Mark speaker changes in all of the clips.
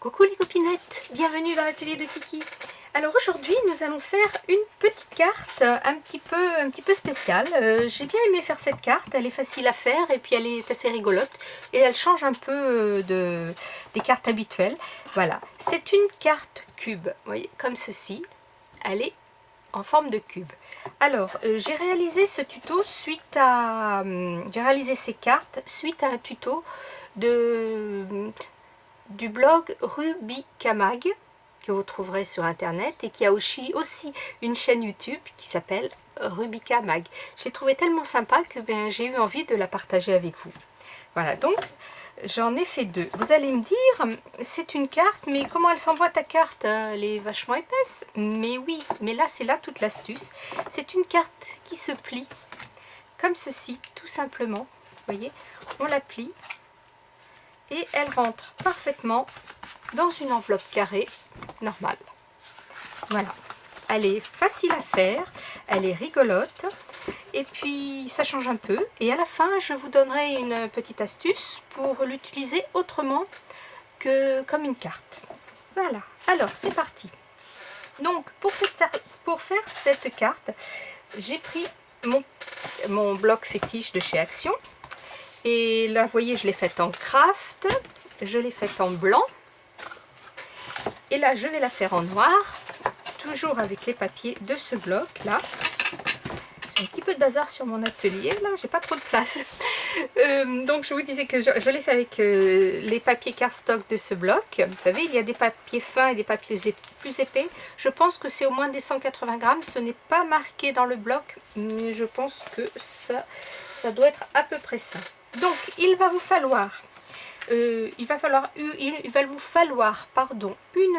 Speaker 1: Coucou les copinettes, bienvenue dans l'atelier de Kiki. Alors aujourd'hui nous allons faire une petite carte un petit peu spéciale. J'ai bien aimé faire cette carte, elle est facile à faire et puis elle est assez rigolote et elle change un peu des cartes habituelles. Voilà, c'est une carte cube, vous voyez, comme ceci, elle est en forme de cube. Alors j'ai réalisé ce tuto suite à... j'ai réalisé ces cartes suite à un tuto du blog Rubicamag que vous trouverez sur internet et qui a aussi une chaîne YouTube qui s'appelle Rubicamag. J'ai trouvé tellement sympa que j'ai eu envie de la partager avec vous. Voilà, donc j'en ai fait deux. Vous allez me dire, c'est une carte, mais comment elle s'envoie ta carte? Elle est vachement épaisse. Mais oui, mais là c'est là toute l'astuce. C'est une carte qui se plie comme ceci, tout simplement. Vous voyez, on la plie et elle rentre parfaitement dans une enveloppe carrée normale. Voilà, elle est facile à faire, elle est rigolote et puis ça change un peu. Et à la fin, je vous donnerai une petite astuce pour l'utiliser autrement que comme une carte. Voilà, alors c'est parti. Donc pour faire cette carte, j'ai pris mon bloc fétiche de chez Action. Et là, vous voyez, je l'ai faite en craft, je l'ai faite en blanc. Et là, je vais la faire en noir, toujours avec les papiers de ce bloc-là. J'ai un petit peu de bazar sur mon atelier, là, j'ai pas trop de place. Donc, je vous disais que je l'ai fait avec les papiers cardstock de ce bloc. Vous savez, il y a des papiers fins et des papiers plus épais. Je pense que c'est au moins des 180 grammes. Ce n'est pas marqué dans le bloc, mais je pense que ça doit être à peu près ça. Donc, il va vous falloir une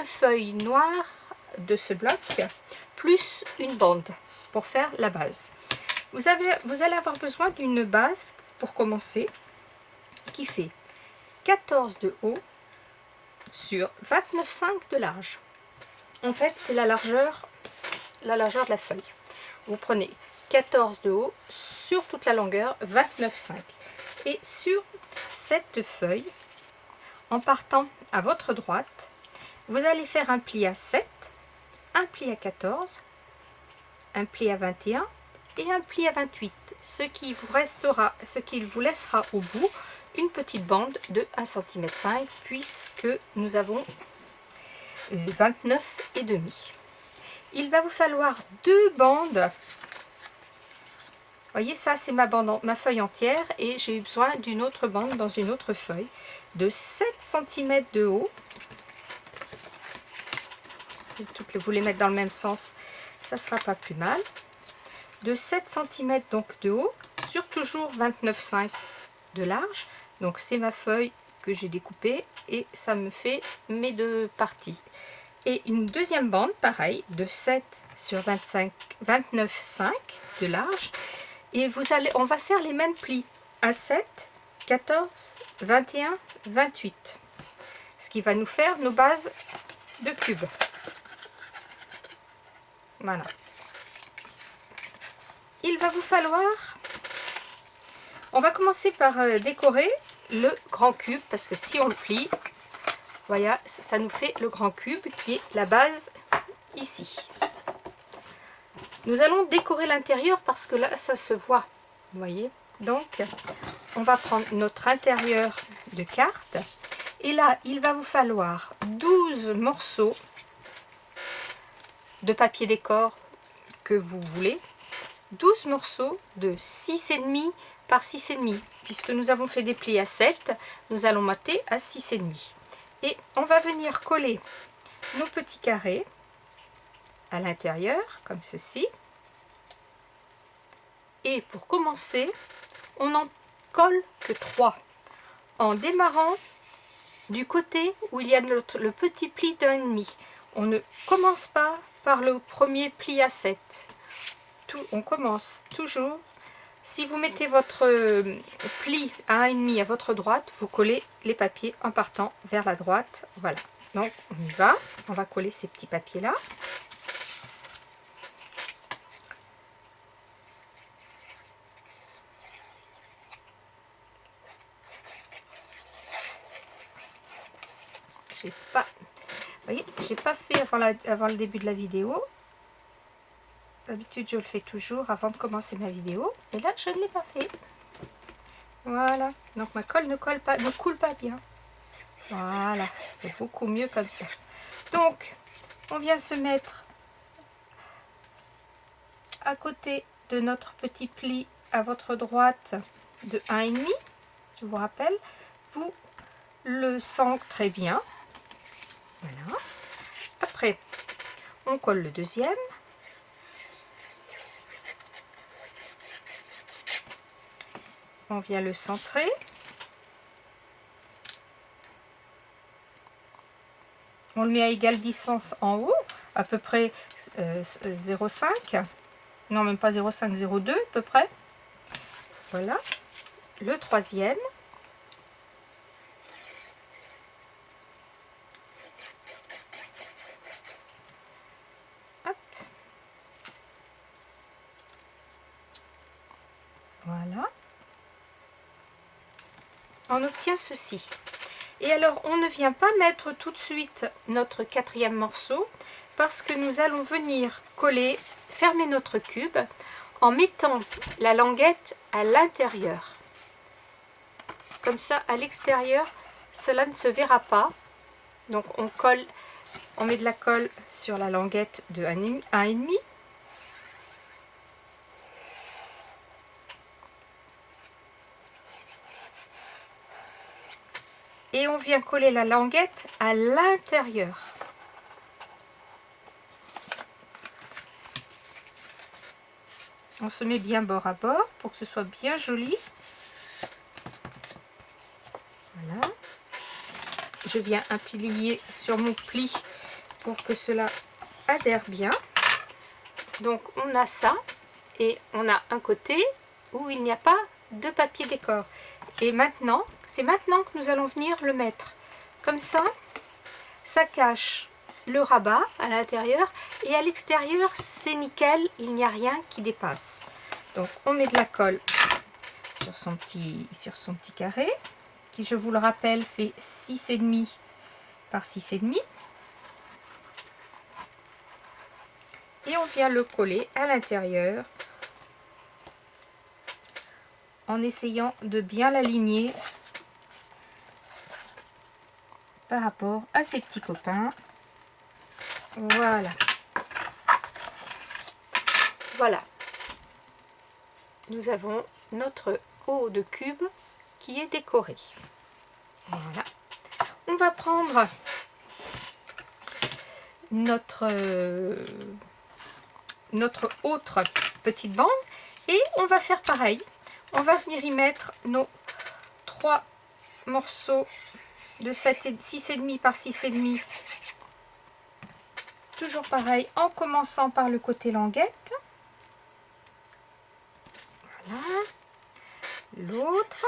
Speaker 1: feuille noire de ce bloc plus une bande pour faire la base. Vous allez avoir besoin d'une base pour commencer qui fait 14 de haut sur 29,5 de large. En fait, c'est la largeur de la feuille. Vous prenez 14 de haut sur toute la longueur, 29,5. Et sur cette feuille, en partant à votre droite, vous allez faire un pli à 7, un pli à 14, un pli à 21 et un pli à 28, ce qui vous laissera au bout une petite bande de 1,5 cm puisque nous avons 29,5. Il va vous falloir deux bandes. Vous voyez, ça c'est ma feuille entière et j'ai eu besoin d'une autre bande dans une autre feuille de 7 cm de haut. Toutes vous les mettre dans le même sens, ça sera pas plus mal. De 7 cm donc de haut sur toujours 29,5 de large. Donc c'est ma feuille que j'ai découpée et ça me fait mes deux parties. Et une deuxième bande, pareil, de 7 sur 29,5 de large. Et on va faire les mêmes plis à 7, 14, 21, 28. Ce qui va nous faire nos bases de cubes. Voilà. Il va vous falloir... On va commencer par décorer le grand cube parce que si on le plie, voilà, ça nous fait le grand cube qui est la base ici. Nous allons décorer l'intérieur parce que là, ça se voit. Vous voyez? Donc, on va prendre notre intérieur de carte. Et là, il va vous falloir 12 morceaux de papier décor que vous voulez. 12 morceaux de 6,5 par 6,5. Puisque nous avons fait des plis à 7, nous allons mater à 6,5. Et on va venir coller nos petits carrés à l'intérieur, comme ceci. Et pour commencer, on n'en colle que 3. En démarrant du côté où il y a le petit pli d'1,5. On ne commence pas par le premier pli à 7. On commence toujours. Si vous mettez votre pli à 1,5 à votre droite, vous collez les papiers en partant vers la droite. Voilà. Donc on y va. On va coller ces petits papiers là. j'ai pas, vous voyez, j'ai pas fait avant le début de la vidéo. D'habitude, je le fais toujours avant de commencer ma vidéo. Et là, je ne l'ai pas fait. Voilà. Donc, ma colle ne coule pas bien. Voilà. C'est beaucoup mieux comme ça. Donc, on vient se mettre à côté de notre petit pli à votre droite de 1,5. Je vous rappelle, vous le centrez bien. Voilà. Après, on colle le deuxième. On vient le centrer. On le met à égale distance en haut, à peu près 0,5. Non, même pas 0,5, 0,2 à peu près. Voilà. Le troisième. Hop. Voilà. On obtient ceci. Et alors, on ne vient pas mettre tout de suite notre quatrième morceau parce que nous allons venir coller, fermer notre cube en mettant la languette à l'intérieur. Comme ça, à l'extérieur, cela ne se verra pas. Donc, on colle, on met de la colle sur la languette de 1,5. Et on vient coller la languette à l'intérieur. On se met bien bord à bord pour que ce soit bien joli. Voilà. Je viens appuyer sur mon pli pour que cela adhère bien. Donc on a ça et on a un côté où il n'y a pas de papier décor. Et maintenant, c'est maintenant que nous allons venir le mettre. Comme ça, ça cache le rabat à l'intérieur et à l'extérieur, c'est nickel, il n'y a rien qui dépasse. Donc on met de la colle sur son petit carré, qui, je vous le rappelle, fait 6,5 par 6,5. Et on vient le coller à l'intérieur en essayant de bien l'aligner par rapport à ses petits copains. Voilà. Voilà. Nous avons notre haut de cube qui est décoré. Voilà. On va prendre notre autre petite bande et on va faire pareil. On va venir y mettre nos 3 morceaux de 6,5 par 6,5. Toujours pareil, en commençant par le côté languette. Voilà. L'autre.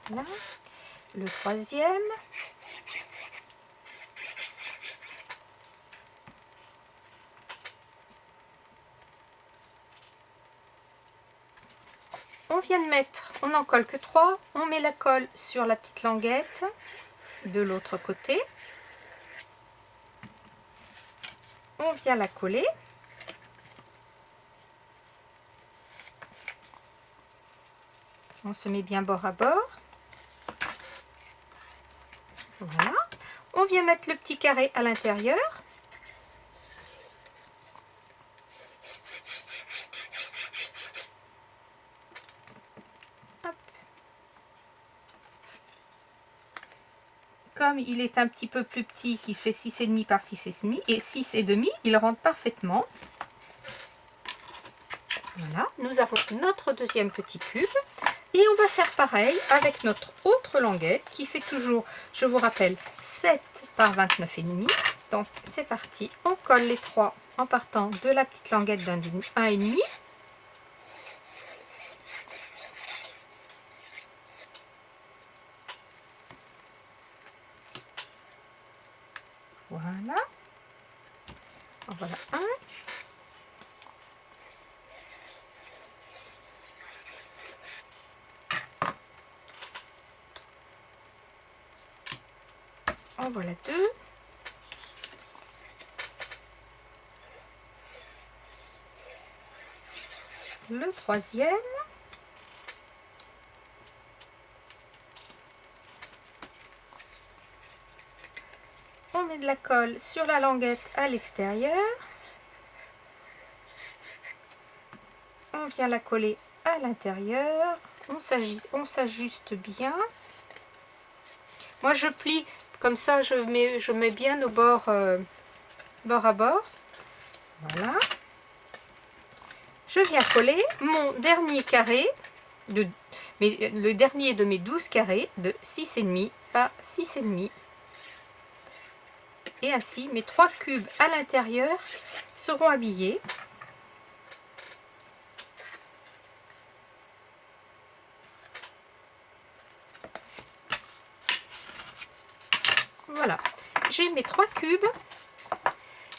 Speaker 1: Voilà. Le troisième. On vient de mettre, on n'en colle que 3, on met la colle sur la petite languette de l'autre côté. On vient la coller. On se met bien bord à bord. Voilà. On vient mettre le petit carré à l'intérieur. Comme il est un petit peu plus petit, qui fait 6,5 par 6,5 et 6,5, il rentre parfaitement. Voilà, nous avons notre deuxième petit cube. Et on va faire pareil avec notre autre languette qui fait toujours, je vous rappelle, 7 par 29,5. Donc c'est parti, on colle les 3 en partant de la petite languette d'un 1,5. Voilà. En voilà un. En voilà deux. Le troisième. On met de la colle sur la languette à l'extérieur. On vient la coller à l'intérieur. On s'ajuste bien. Moi je plie comme ça, je mets bien au bord, bord à bord. Voilà. Je viens coller mon dernier carré, le dernier de mes 12 carrés de 6,5 par 6,5. Et ainsi, mes 3 cubes à l'intérieur seront habillés. Voilà, j'ai mes 3 cubes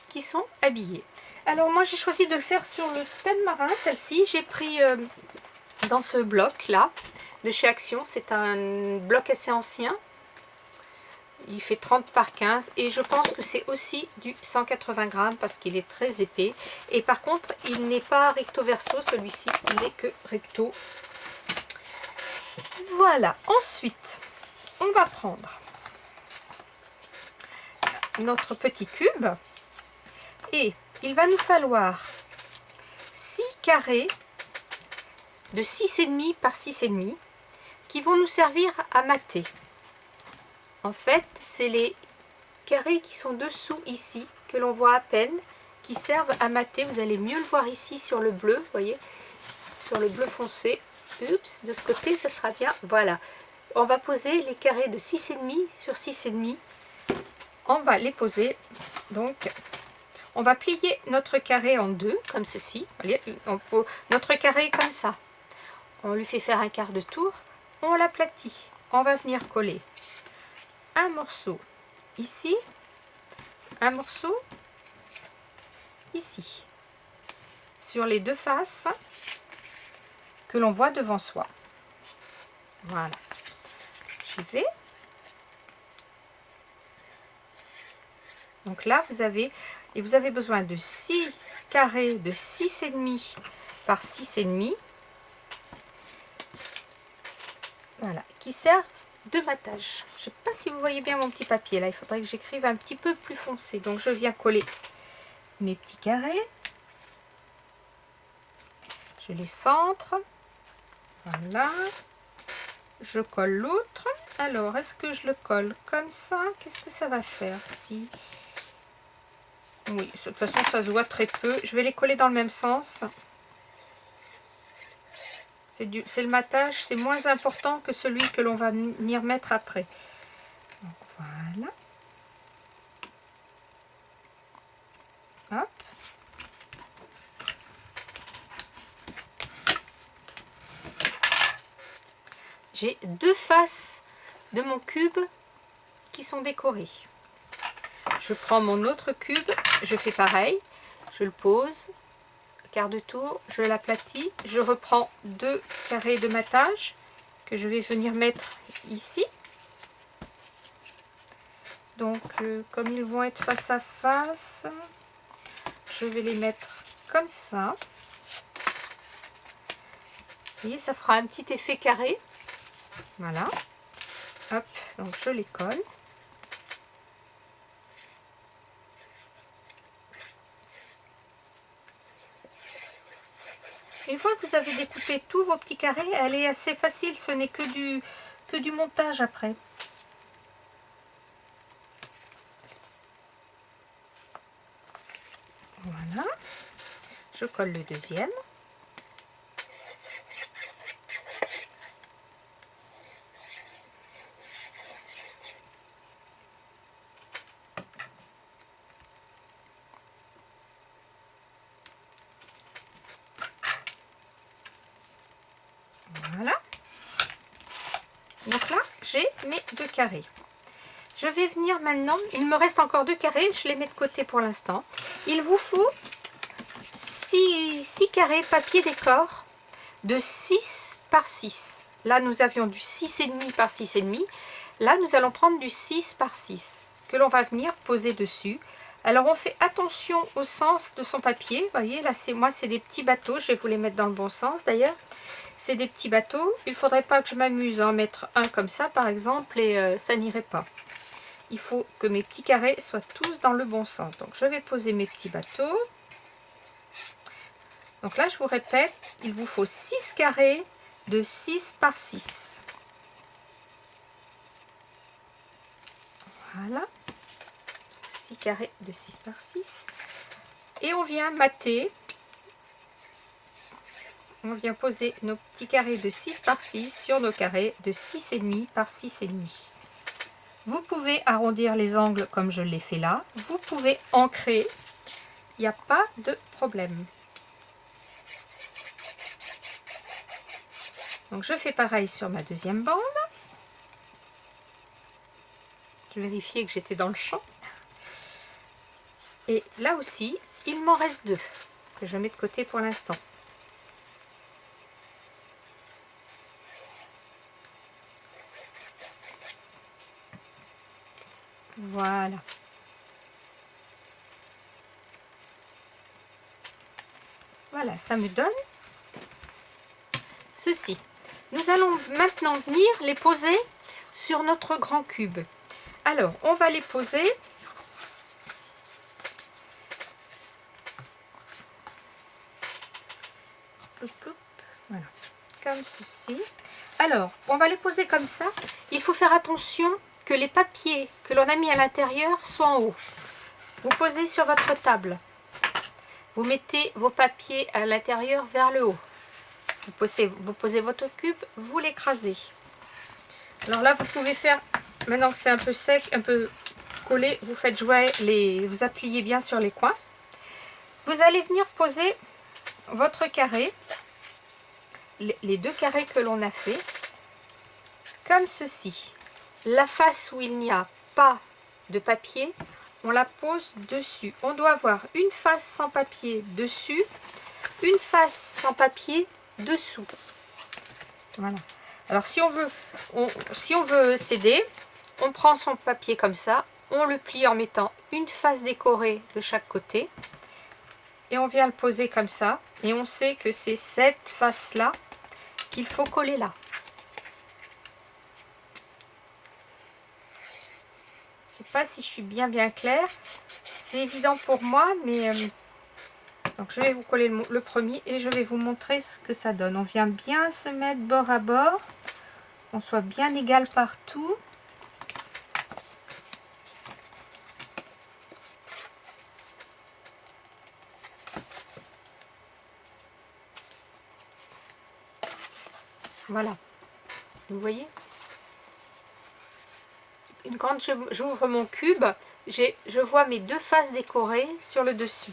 Speaker 1: qui sont habillés. Alors moi j'ai choisi de le faire sur le thème marin, celle-ci. J'ai pris dans ce bloc là, de chez Action. C'est un bloc assez ancien. Il fait 30 par 15 et je pense que c'est aussi du 180 grammes parce qu'il est très épais. Et par contre, il n'est pas recto verso, celui-ci, il n'est que recto. Voilà, ensuite, on va prendre notre petit cube et il va nous falloir 6 carrés de 6,5 par 6,5 qui vont nous servir à mater. En fait, c'est les carrés qui sont dessous ici, que l'on voit à peine, qui servent à mater. Vous allez mieux le voir ici sur le bleu, vous voyez, sur le bleu foncé. Oups, de ce côté, ça sera bien. Voilà. On va poser les carrés de 6,5 sur 6,5. On va les poser. Donc, on va plier notre carré en deux, comme ceci. Voyez, notre carré est comme ça. On lui fait faire un quart de tour. On l'aplatit. On va venir coller un morceau ici, un morceau ici, sur les deux faces que l'on voit devant soi. Voilà, j'y vais. Donc là, vous avez besoin de 6 carrés de 6,5 par 6,5. Voilà, qui servent de matage. Je ne sais pas si vous voyez bien mon petit papier là, il faudrait que j'écrive un petit peu plus foncé. Donc je viens coller mes petits carrés. Je les centre. Voilà. Je colle l'autre. Alors, est-ce que je le colle comme ça? Qu'est-ce que ça va faire si... Oui, de toute façon, ça se voit très peu. Je vais les coller dans le même sens. C'est le matage, c'est moins important que celui que l'on va venir mettre après. Donc, voilà. Hop. J'ai deux faces de mon cube qui sont décorées. Je prends mon autre cube, je fais pareil, je le pose, quart de tour, je l'aplatis, je reprends 2 carrés de matage que je vais venir mettre ici. Donc comme ils vont être face à face, je vais les mettre comme ça. Vous voyez, ça fera un petit effet carré. Voilà. Hop, donc je les colle. Une fois que vous avez découpé tous vos petits carrés, elle est assez facile, ce n'est que du montage après. Voilà. Je colle le deuxième. Voilà. Donc là, j'ai mes 2 carrés. Je vais venir maintenant, il me reste encore 2 carrés, je les mets de côté pour l'instant. Il vous faut 6 carrés papier décor de 6 par 6. Là, nous avions du 6,5 par 6,5. Là, nous allons prendre du 6 par 6. que l'on va venir poser dessus. Alors on fait attention au sens de son papier. Vous voyez, là c'est des petits bateaux. Je vais vous les mettre dans le bon sens d'ailleurs. C'est des petits bateaux. Il ne faudrait pas que je m'amuse à en mettre un comme ça par exemple et ça n'irait pas. Il faut que mes petits carrés soient tous dans le bon sens. Donc je vais poser mes petits bateaux. Donc là je vous répète, il vous faut 6 carrés de 6 par 6. Voilà. 6 carrés de 6 par 6. Et on vient mater. On vient poser nos petits carrés de 6 par 6 sur nos carrés de 6,5 par 6,5. Vous pouvez arrondir les angles comme je l'ai fait là. Vous pouvez ancrer. Il n'y a pas de problème. Donc je fais pareil sur ma deuxième bande. Je vérifiais que j'étais dans le champ. Et là aussi, il m'en reste 2 que je mets de côté pour l'instant. Voilà. Voilà, ça me donne ceci. Nous allons maintenant venir les poser sur notre grand cube. Alors, on va les poser voilà, comme ceci. Alors, on va les poser comme ça. Il faut faire attention que les papiers que l'on a mis à l'intérieur soient en haut. Vous posez sur votre table. Vous mettez vos papiers à l'intérieur vers le haut. Vous posez votre cube, vous l'écrasez. Alors là, vous pouvez faire, maintenant que c'est un peu sec, un peu collé, vous faites jouer vous appuyez bien sur les coins. Vous allez venir poser votre carré, les 2 carrés que l'on a fait, comme ceci. La face où il n'y a pas de papier, on la pose dessus. On doit avoir une face sans papier dessus, une face sans papier dessous. Voilà. Alors si on veut s'aider, on prend son papier comme ça, on le plie en mettant une face décorée de chaque côté et on vient le poser comme ça et on sait que c'est cette face là qu'il faut coller là. Je ne sais pas si je suis bien claire, c'est évident pour moi, mais donc je vais vous coller le premier et je vais vous montrer ce que ça donne. On vient bien se mettre bord à bord, on soit bien égal partout. Voilà, vous voyez? Quand j'ouvre mon cube, je vois mes 2 faces décorées sur le dessus.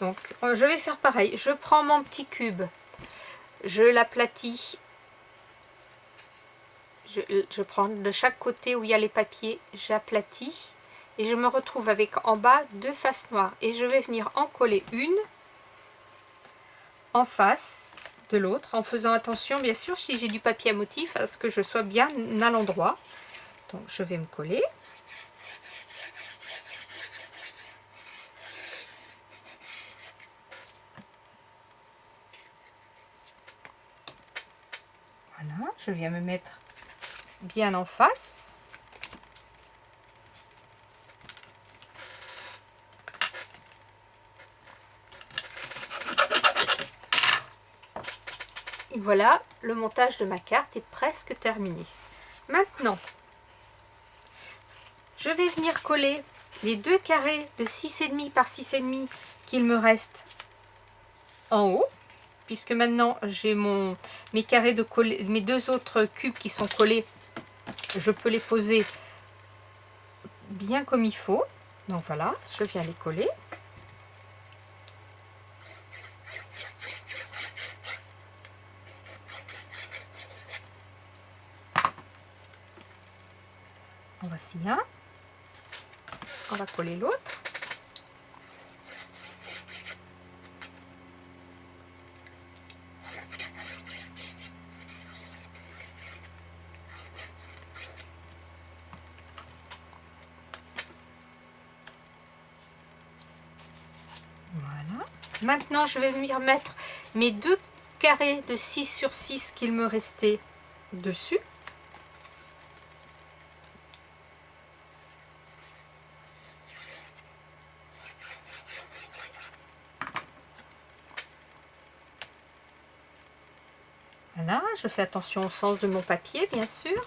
Speaker 1: Donc je vais faire pareil, je prends mon petit cube, je l'aplatis, je prends de chaque côté où il y a les papiers, j'aplatis et je me retrouve avec en bas 2 faces noires et je vais venir en coller une en face de l'autre en faisant attention bien sûr si j'ai du papier à motif à ce que je sois bien à l'endroit. Donc je vais me coller. Voilà, je viens me mettre bien en face. Et voilà, le montage de ma carte est presque terminé. Maintenant, je vais venir coller les 2 carrés de 6,5 par 6,5 qu'il me reste en haut, puisque maintenant j'ai mes carrés de coller, mes 2 autres cubes qui sont collés, je peux les poser bien comme il faut. Donc voilà, je viens les coller. En voici un. On va coller l'autre. Maintenant, je vais venir mettre mes 2 carrés de 6 sur 6 qu'il me restait dessus. Voilà, je fais attention au sens de mon papier, bien sûr.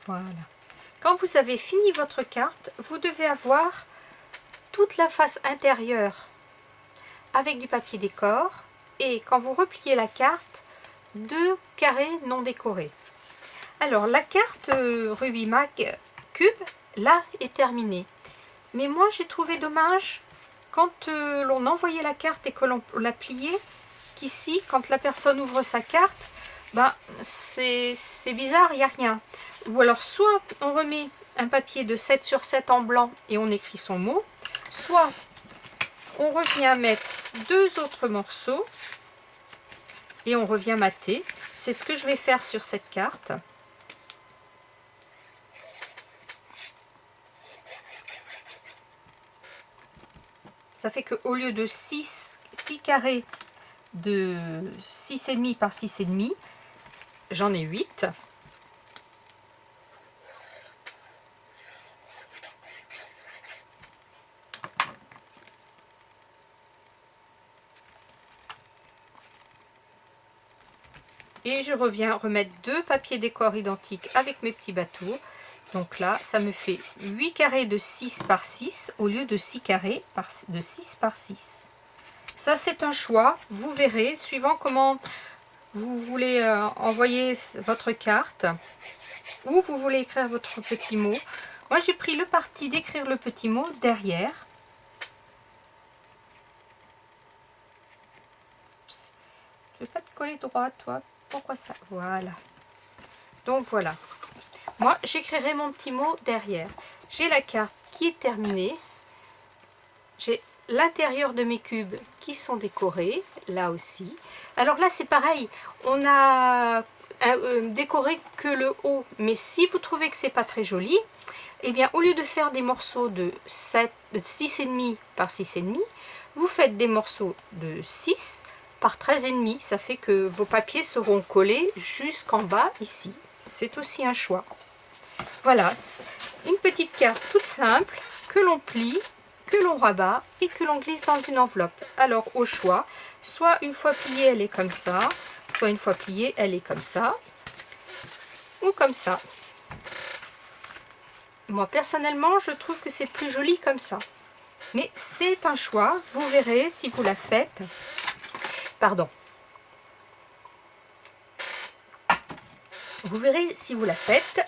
Speaker 1: Voilà. Quand vous avez fini votre carte, vous devez avoir toute la face intérieure avec du papier décor. Et quand vous repliez la carte, 2 carrés non décorés. Alors, la carte Ruby Mag Cube, là, est terminée. Mais moi, j'ai trouvé dommage, quand l'on envoyait la carte et que l'on la pliait, qu'ici, quand la personne ouvre sa carte, ben, c'est bizarre, il n'y a rien. Ou alors, soit on remet un papier de 7 sur 7 en blanc et on écrit son mot, soit on revient mettre 2 autres morceaux et on revient mater. C'est ce que je vais faire sur cette carte. Ça fait qu'au lieu de 6 carrés de 6,5 par 6,5, j'en ai 8. Et je reviens remettre 2 papiers décor identiques avec mes petits bateaux. Donc là, ça me fait 8 carrés de 6 par 6 au lieu de 6 carrés de 6 par 6. Ça, c'est un choix. Vous verrez, suivant comment vous voulez envoyer votre carte ou vous voulez écrire votre petit mot. Moi, j'ai pris le parti d'écrire le petit mot derrière. Oups. Tu veux pas te coller droit, toi? Pourquoi ça? Voilà. Donc, voilà. Moi, j'écrirai mon petit mot derrière. J'ai la carte qui est terminée. J'ai l'intérieur de mes cubes qui sont décorés, là aussi. Alors là, c'est pareil. On a décoré que le haut. Mais si vous trouvez que c'est pas très joli, eh bien, au lieu de faire des morceaux de 6,5 par 6,5, vous faites des morceaux de 6 par 13,5. Ça fait que vos papiers seront collés jusqu'en bas, ici. C'est aussi un choix. Voilà, une petite carte toute simple que l'on plie, que l'on rabat et que l'on glisse dans une enveloppe. Alors au choix, soit une fois pliée elle est comme ça, soit une fois pliée elle est comme ça, ou comme ça. Moi personnellement je trouve que c'est plus joli comme ça. Mais c'est un choix, vous verrez si vous la faites. Pardon. Vous verrez si vous la faites,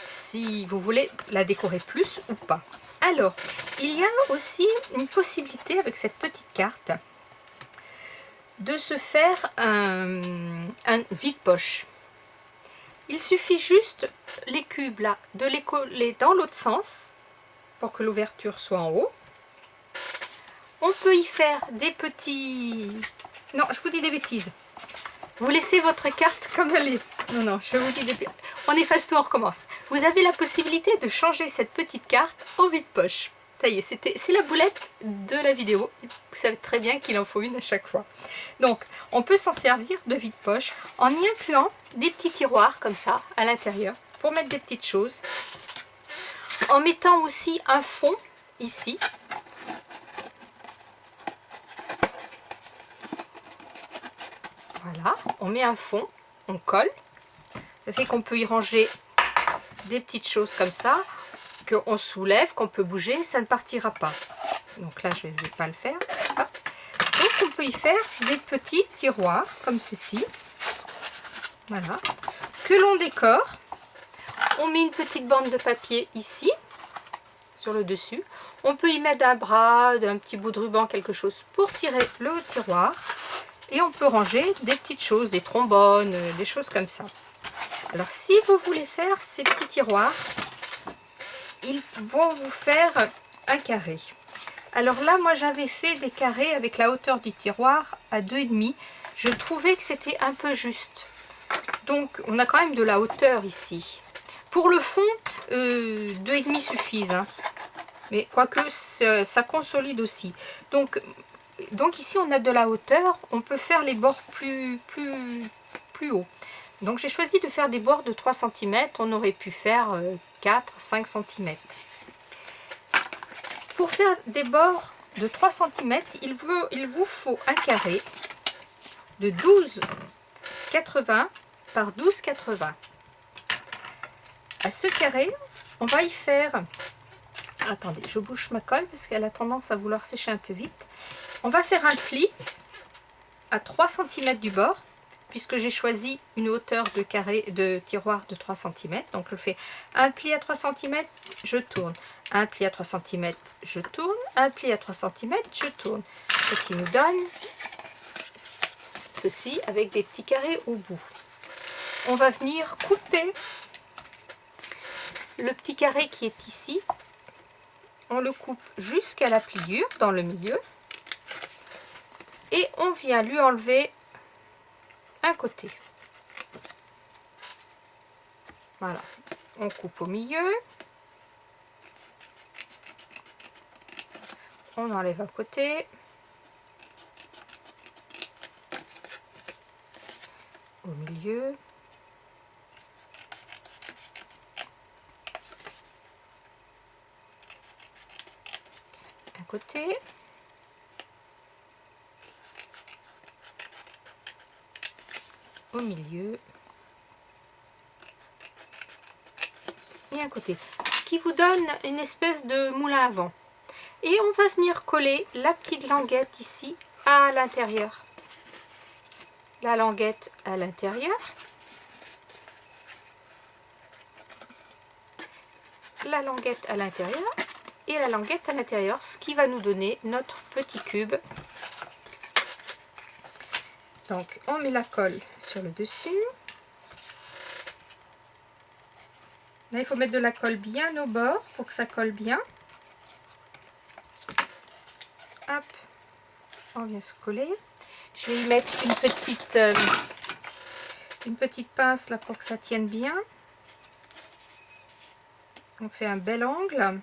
Speaker 1: si vous voulez la décorer plus ou pas. Alors, il y a aussi une possibilité avec cette petite carte de se faire un vide-poche. Il suffit juste les cubes là, de les coller dans l'autre sens pour que l'ouverture soit en haut. On peut y faire des petits... Non, je vous dis des bêtises. Vous laissez votre carte comme elle est. Non, je vous dis des bêtises. On efface tout, on recommence. Vous avez la possibilité de changer cette petite carte en vide-poche. Ça y est, c'est la boulette de la vidéo. Vous savez très bien qu'il en faut une à chaque fois. Donc, on peut s'en servir de vide-poche en y incluant des petits tiroirs comme ça à l'intérieur pour mettre des petites choses. En mettant aussi un fond ici. Voilà, on met un fond, on colle. Ça fait qu'on peut y ranger des petites choses comme ça, qu'on soulève, qu'on peut bouger, ça ne partira pas. Donc là, je ne vais pas le faire. Hop. Donc on peut y faire des petits tiroirs comme ceci. Voilà. Que l'on décore. On met une petite bande de papier ici, sur le dessus. On peut y mettre un bras, un petit bout de ruban, quelque chose pour tirer le tiroir. Et on peut ranger des petites choses, des trombones, des choses comme ça. Alors si vous voulez faire ces petits tiroirs, ils vont vous faire un carré. Alors là, moi j'avais fait des carrés avec la hauteur du tiroir à 2,5. Je trouvais que c'était un peu juste. Donc on a quand même de la hauteur ici. Pour le fond, 2,5 suffisent, hein. Mais quoique ça consolide aussi. Donc ici on a de la hauteur, on peut faire les bords plus hauts. Donc j'ai choisi de faire des bords de 3 cm, on aurait pu faire 4-5 cm. Pour faire des bords de 3 cm, il vous faut un carré de 12,80 par 12,80. À ce carré, on va y faire... Attendez, je bouge ma colle parce qu'elle a tendance à vouloir sécher un peu vite. On va faire un pli à 3 cm du bord, puisque j'ai choisi une hauteur de carré de tiroir de 3 cm. Donc je fais un pli à 3 cm, je tourne. Un pli à 3 cm, je tourne. Un pli à 3 cm, je tourne. Ce qui nous donne ceci avec des petits carrés au bout. On va venir couper le petit carré qui est ici. On le coupe jusqu'à la pliure dans le milieu. Et on vient lui enlever un côté. Voilà. On coupe au milieu. On enlève un côté. Au milieu. Un côté. Au milieu. Et un côté. Ce qui vous donne une espèce de moulin à vent. Et on va venir coller la petite languette ici à l'intérieur. La languette à l'intérieur. La languette à l'intérieur. Et la languette à l'intérieur. Ce qui va nous donner notre petit cube. Donc on met la colle sur le dessus. Là, il faut mettre de la colle bien au bord pour que ça colle bien. Hop, on vient se coller. Je vais y mettre une petite pince là pour que ça tienne bien. On fait un bel angle.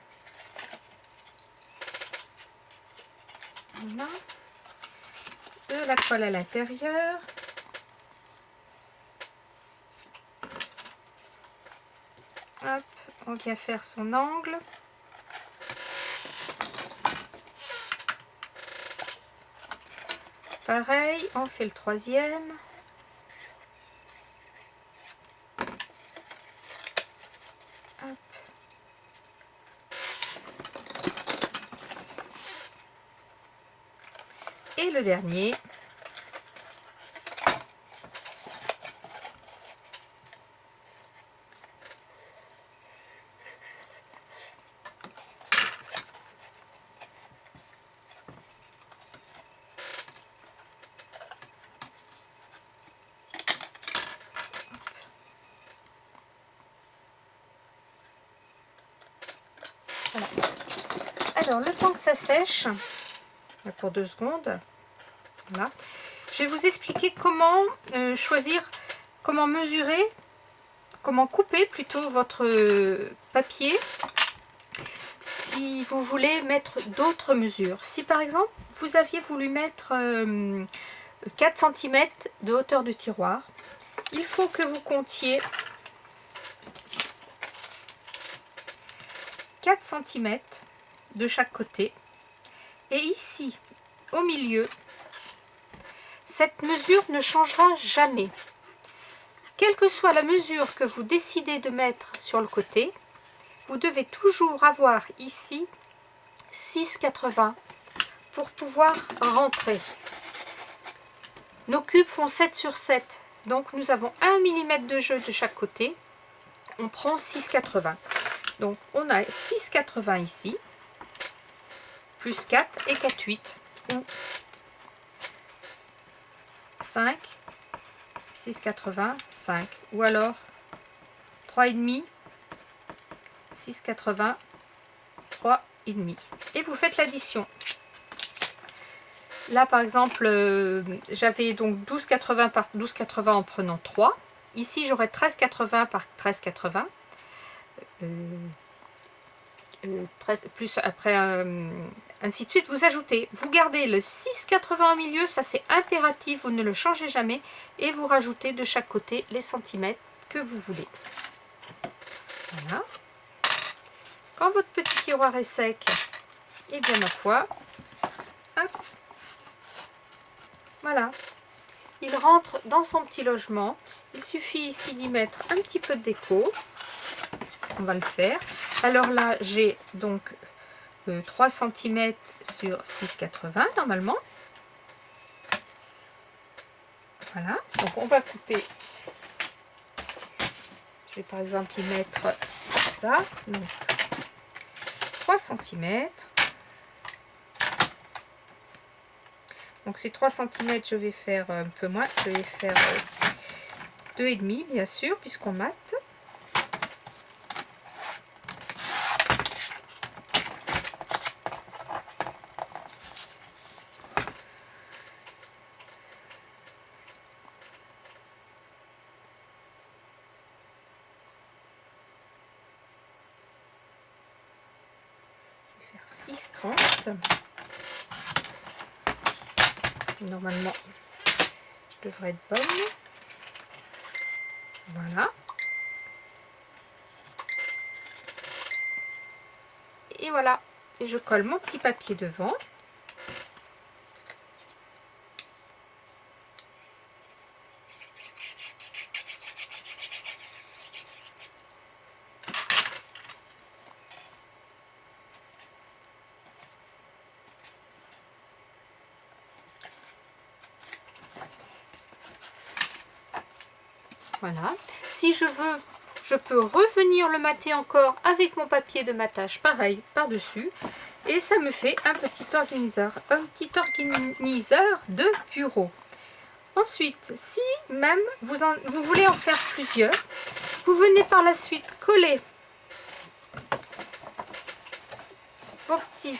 Speaker 1: Voilà. De la colle à l'intérieur. Hop, on vient faire son angle. Pareil, on fait le troisième. Hop. Et le dernier. Voilà. Alors, le temps que ça sèche, pour 2 secondes, voilà. Je vais vous expliquer comment choisir, comment mesurer, comment couper plutôt votre papier si vous voulez mettre d'autres mesures. Si par exemple, vous aviez voulu mettre 4 cm de hauteur de tiroir, il faut que vous comptiez 4 cm de chaque côté. Et ici, au milieu, cette mesure ne changera jamais. Quelle que soit la mesure que vous décidez de mettre sur le côté, vous devez toujours avoir ici 6,80 pour pouvoir rentrer. Nos cubes font 7 sur 7, donc nous avons 1 mm de jeu de chaque côté. On prend 6,80. Donc on a 6,80 ici, plus 4 et 4,8 ou 5, 6,80, 5 ou alors 3,5, 6,80, 3,5 et vous faites l'addition. Là par exemple j'avais donc 12,80 par 12,80 en prenant 3, Ici, j'aurai 13,80 par 13,80. 13, plus après, ainsi de suite. Vous ajoutez, vous gardez le 6,80 au milieu, ça c'est impératif, vous ne le changez jamais. Et vous rajoutez de chaque côté les centimètres que vous voulez. Voilà. Quand votre petit tiroir est sec, et bien ma foi, hop, voilà. Il rentre dans son petit logement. Il suffit ici d'y mettre un petit peu de déco. On va le faire. Alors là, j'ai donc 3 cm sur 6,80 normalement. Voilà. Donc on va couper. Je vais par exemple y mettre ça. Donc 3 cm. Donc ces 3 cm, je vais faire un peu moins. Je vais faire 2,5 bien sûr, puisqu'on mate. Je vais faire 6,30. Normalement, je devrais être bonne. Voilà. Et voilà. Et je colle mon petit papier devant. Voilà. Si je veux, je peux revenir le mater encore avec mon papier de matage, pareil, par-dessus. Et ça me fait un petit organiseur de bureau. Ensuite, si même vous voulez en faire plusieurs, vous venez par la suite coller vos petits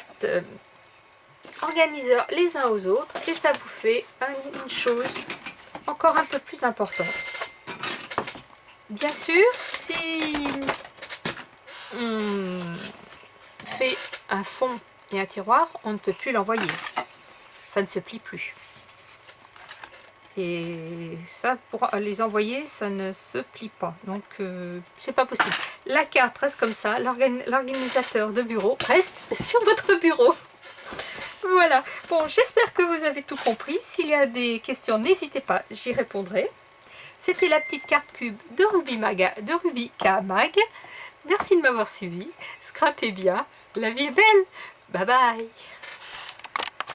Speaker 1: organiseurs les uns aux autres et ça vous fait une chose encore un peu plus importante. Bien sûr, si on fait un fond et un tiroir, on ne peut plus l'envoyer. Ça ne se plie plus. Et ça, pour les envoyer, ça ne se plie pas. Donc, c'est pas possible. La carte reste comme ça. L'organisateur de bureau reste sur votre bureau. Voilà. Bon, j'espère que vous avez tout compris. S'il y a des questions, n'hésitez pas, j'y répondrai. C'était la petite carte cube de Rubika Mag. Merci de m'avoir suivi. Scrapez bien. La vie est belle. Bye bye.